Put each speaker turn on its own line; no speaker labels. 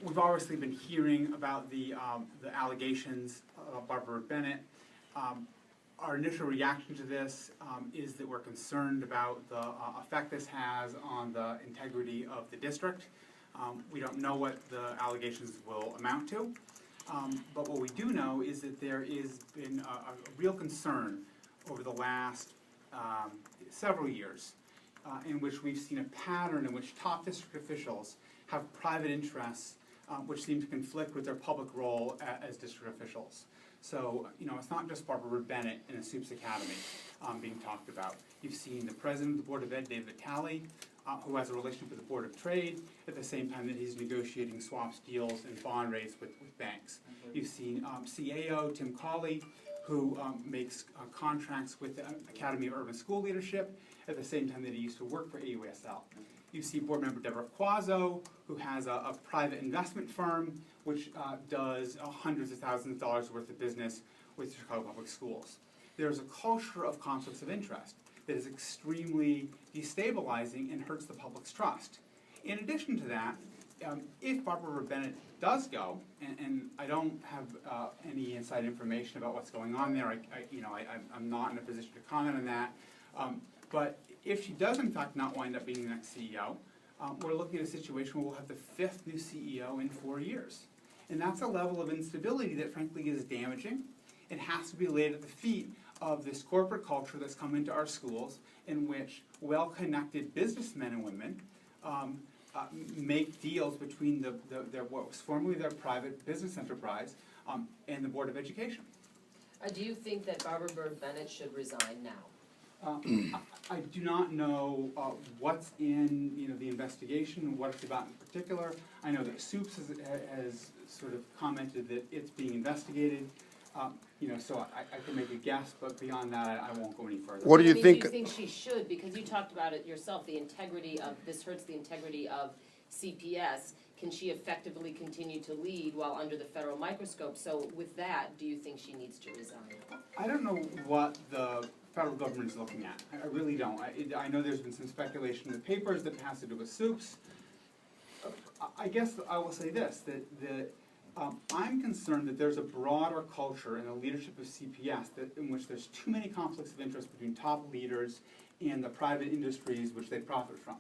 We've obviously been hearing about the allegations of Byrd-Bennett. Our initial reaction to this is that we're concerned about the effect this has on the integrity of the district. We don't know what the allegations will amount to, but what we do know is that there has been a real concern over the last several years in which we've seen a pattern in which top district officials have private interests which seem to conflict with their public role as district officials. So, it's not just Byrd-Bennett in a Soups Academy being talked about. You've seen the president of the Board of Ed, David Talley, who has a relationship with the Board of Trade at the same time that he's negotiating swaps, deals, and bond rates with banks. You've seen CAO Tim Cawley, who makes contracts with the Academy of Urban School Leadership at the same time that he used to work for AUSL. You see board member Deborah Quazzo, who has a private investment firm which does hundreds of thousands of dollars worth of business with Chicago Public Schools. There's a culture of conflicts of interest that is extremely destabilizing and hurts the public's trust. In addition to that, if Byrd-Bennett does go, and I don't have any inside information about what's going on there, I'm not in a position to comment on that, but if she does in fact not wind up being the next CEO, we're looking at a situation where we'll have the 5th new CEO in 4 years. And that's a level of instability that frankly is damaging. It has to be laid at the feet of this corporate culture that's come into our schools in which well-connected businessmen and women make deals between what was formerly their private business enterprise and the Board of Education.
Do you think that Byrd-Bennett should resign now?
I do not know what's in the investigation and what it's about in particular. I know that Soups has sort of commented that it's being investigated. So I can make a guess, but beyond that, I won't go any further.
What do you think?
Do you think she should? Because you talked about it yourself. The integrity of this hurts the integrity of CPS. Can she effectively continue to lead while under the federal microscope? So with that, do you think she needs to resign?
I don't know what the federal government is looking at. I really don't. I know there's been some speculation in the papers that has to do with Soups. I guess I will say this, that I'm concerned that there's a broader culture in the leadership of CPS in which there's too many conflicts of interest between top leaders and the private industries which they profit from.